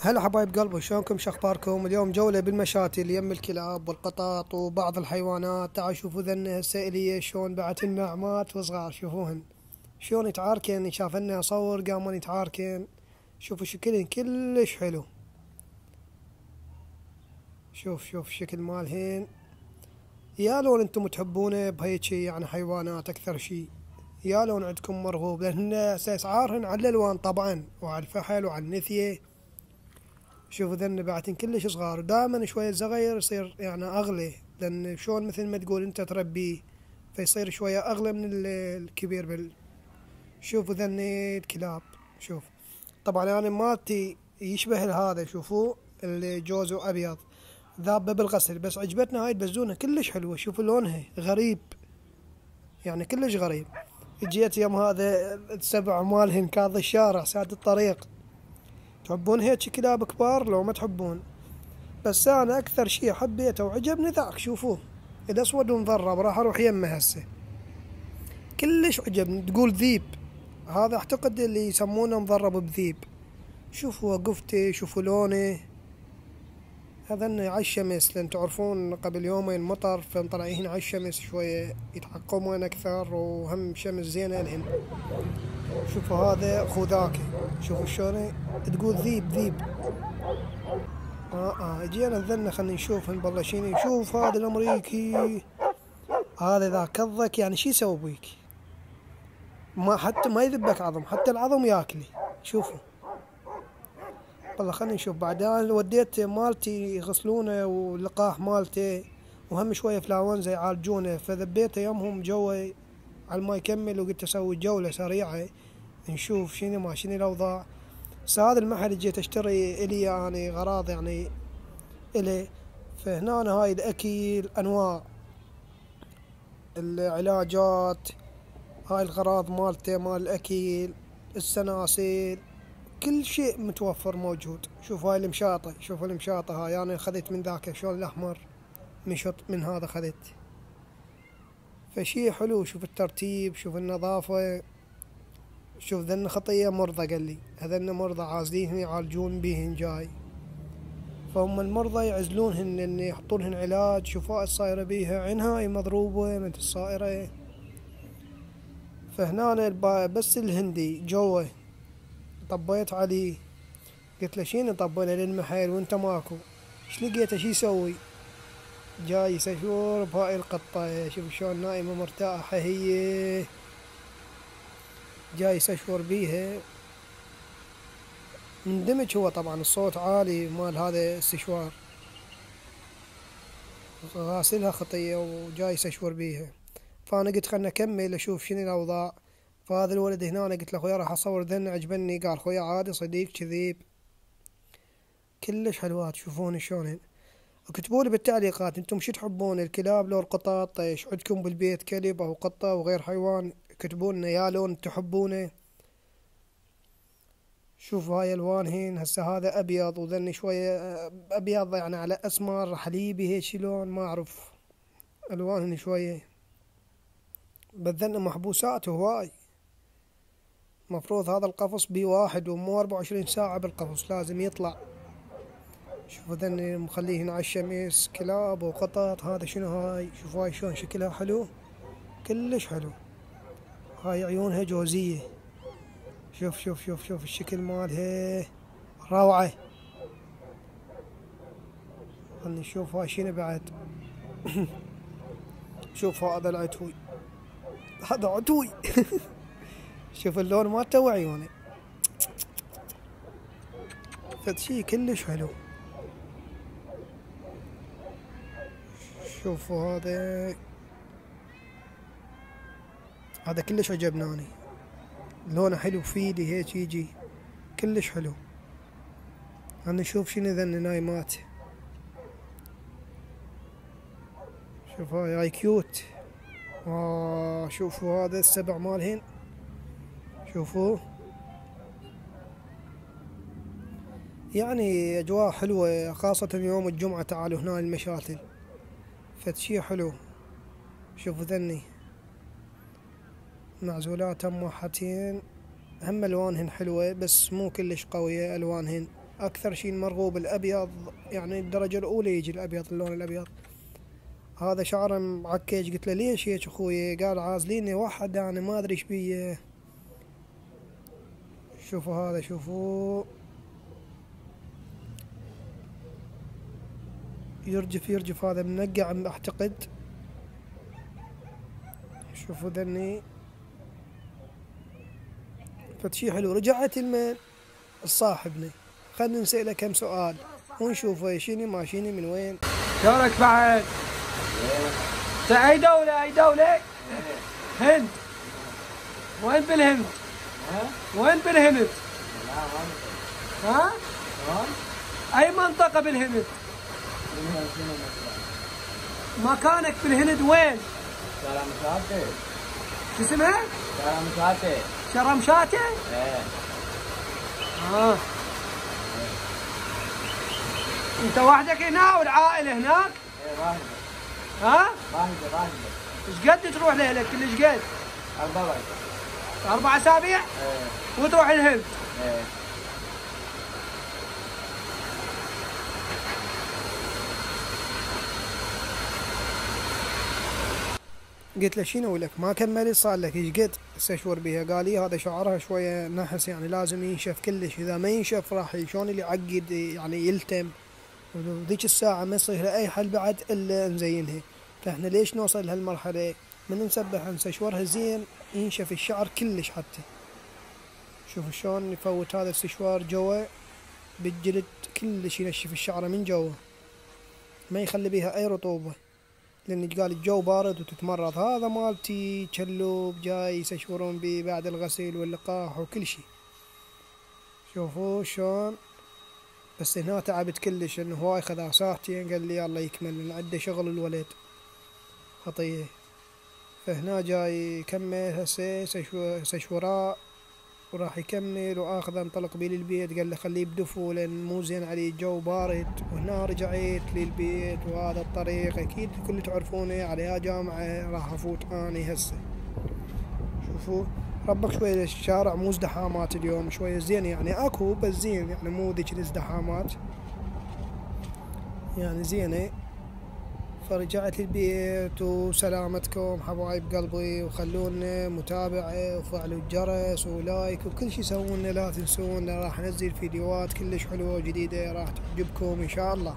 هلا حبايب قلبي، شلونكم؟ شخباركم؟ اليوم جولة بالمشاتل يم الكلاب والقطط وبعض الحيوانات. تعالوا شوفوا ذن السائلية شلون بعت لنا عمات وصغار. شوفوهن شلون يتعاركن، شافنا اصور قاموا يتعاركن. شوفوا شكلهن كلش حلو. شوف شكل مالهن. يا لون انتم تحبونه بهيجي يعني حيوانات اكثر شي، يا لون عندكم مرغوب، لان اسعارهن على الالوان طبعا، وعلى الفحل وعلى النثيه. شوفوا ذن بعتن كلش صغار، ودائما شوية صغير يصير يعني أغلى، لأن شلون مثل ما تقول أنت تربيه فيصير شوية أغلى من الكبير شوفوا ذن الكلاب. شوف طبعا أنا مالتي يشبه هذا، شوفوا اللي جوزه أبيض ذابة بالغسل، بس عجبتنا هاي البزونة كلش حلوة. شوفوا لونها غريب، يعني كلش غريب. جيت يوم هذا السبع مالهن كاظ الشارع ساد الطريق. تحبون هيك كلاب كبار لو ما تحبون؟ بس انا اكثر شي حبيته وعجبني ذاك. شوفوه الاسود ومضرب، راح اروح يمه هسه. كلش عجبني، تقول ذيب. هذا اعتقد اللي يسمونه مضرب بذيب. شوفوا وقفته، شوفوا لونه. هذا على الشمس، لان تعرفون قبل يومين مطر فمطلعين على الشمس شوية يتحكمون اكثر، وهم شمس زينة لهم. شوفوا هذا خوذاكي، شوفوا شلون تقول ذيب. جينا نذلنا خلينا نشوف مبلشين. شوف هذا الامريكي، هذا اذا كضك يعني شي يسوي بيك؟ ما حتى ما يذبك عظم، حتى العظم ياكله. شوفوا والله خلينا نشوف. بعدين وديت مالتي يغسلونه واللقاح مالته، وهم شوية فلاونزا يعالجونه، فذبيته يومهم جوي على ما يكمل، وقلت اسوي جولة سريعة نشوف شنو الاوضاع. بس هذا المحل جيت اشتري الي يعني غراض يعني الي. فهنا هاي الاكل، انواع العلاجات، هاي الغراض مالته مال الاكل، السناسل، كل شيء متوفر موجود. شوف هاي المشاطة، شوف المشاطة هاي انا خذيت من ذاك شلون الاحمر مشط، من هذا خذيت. فشي حلو. شوف الترتيب، شوف النظافة. شوف ذن خطية مرضى، قال لي هذن مرضى عازلين يعالجون بيهن جاي، فهم المرضى يعزلونهن ان يحطونهن علاج. شوفوا الصايرة بيها عينها مضروبة مثل الصائرة. فهنا بس الهندي جوه طبيت عليه، قلت له شيني طبينا للمحل وانت ماكو؟ ايش لقيته شي يسوي؟ جاي يسشور بهاي القطة. شوف شلون نايمة مرتاحة هي، جاي يسشور بيها. مندمج هو طبعا، الصوت عالي مال هذا السشوار. غاسلها خطية وجاي يسشور بيها. فانا قلت خلنا نكمل اشوف شنو الاوضاع. فهذا الولد هنا أنا قلت له خويا راح اصور ذن عجبني. قال خويا عادي صديق كذيب. كلش حلوات. شوفون شلون. اكتبوا لي بالتعليقات انتم شو تحبون، الكلاب لو القطط؟ ايش عندكم بالبيت كلب او قطة وغير حيوان؟ اكتبوا لنا يا لون تحبونه. شوفوا هاي الوانهن. هسه هذا ابيض وذن شوية ابيض يعني على اسمر حليبي هيك لون، ما اعرف الوانهن شوية. بذن محبوسات هواي. مفروض هذا القفص بي واحد، ومو 24 ساعة بالقفص لازم يطلع. شوفوا ذني مخليهن على الشمس، كلاب وقطط. هذا شنو هاي؟ شوفوا هاي شلون شكلها حلو، كلش حلو. هاي عيونها جوزية. شوف الشكل مالها روعة. خلني نشوف هاي شنو بعد. شوف هذا العتوي، هذا عتوي. شوف اللون مالته وعيونه، فد شي كلش حلو. شوفوا هذا كلش عجبناني، لونه حلو فيلي هيك يجي كلش حلو. انا نشوف شنو ذن نايمات. شوف هاي كيوت. شوفوا هذا السبع مالهن، شوفوا يعني اجواء حلوة، خاصة يوم الجمعة. تعالوا هنا المشاتل، فشي حلو. شوفوا ذني معزولات هم موحتين، هم الوانهن حلوة بس مو كلش قوية الوانهن. اكثر شيء المرغوب الابيض، يعني الدرجة الاولى يجي الابيض، اللون الابيض. هذا شعره معكج، قلت له ليش هيك اخوي؟ قال عازليني واحد يعني ما ادري ايش بيه. شوفوا هذا، شوفوا يرجف هذا منقع اعتقد. شوفوا ذني فتشي حلو. رجعت المن صاحبنا، خلنا نسأله كم سؤال ونشوفه شيني ماشيني من وين. شلونك بعد؟ انت اي دولة؟ اي دولة؟ هند. وين بالهند؟ وين بالهند؟ ها؟ اي منطقة بالهند؟ مكانك بالهند وين؟ شرمشاتي. شو اسمها؟ شرمشاتي. شرمشاتي؟ ايه. انت وحدك هنا والعائلة هناك؟ ايه راهبة. ها؟ راهبة. ايش قد تروح لهلك؟ كلش قد؟ 4 4 أسابيع؟ ايه. وتروح الهند؟ ايه. قلت له شنو لك ما كملت صار لك ايش قد استشور بها؟ قال لي هذا شعرها شويه نحس، يعني لازم ينشف كلش، اذا ما ينشف راح شلون اللي يعقد يعني يلتم، وذيك الساعه ما يصير له اي حل بعد الا نزينها. فاحنا ليش نوصل لهالمرحله؟ من نسبح نستشورها زين ينشف الشعر كلش. حتى شوف شلون يفوت هذا الاستشوار جوا بالجلد كلش، ينشف الشعره من جوا، ما يخلي بيها اي رطوبه، لأن قال الجو بارد وتتمرض. هذا مالتي كلوب جاي يستشورون بيه بعد الغسيل واللقاح وكل شي. شوفوا شلون، بس هنا تعبت كلش انه هواي خذا ساعتين. قال لي يلا يكمل لان عنده شغل الولد خطيه. فهنا جاي يكمل هسه استشوراء وراح يكمل واخذ انطلق بيه للبيت. قال له خليه بدفو لان مو زين عليه الجو بارد. وهنا رجعت للبيت وهذا الطريق اكيد الكل تعرفونه عليها جامعة راح افوت اني هسه. شوفوا ربك شوية الشارع مو ازدحامات اليوم، شوية زين يعني اكو بس زين، يعني مو ذيك الازدحامات يعني زينة. فرجعت للبيت وسلامتكم حبايب قلبي، وخلونا متابعة وفعلوا الجرس ولايك وكل شي سوونا، لا تنسونا. راح انزل فيديوهات كلش حلوة جديدة راح تعجبكم ان شاء الله.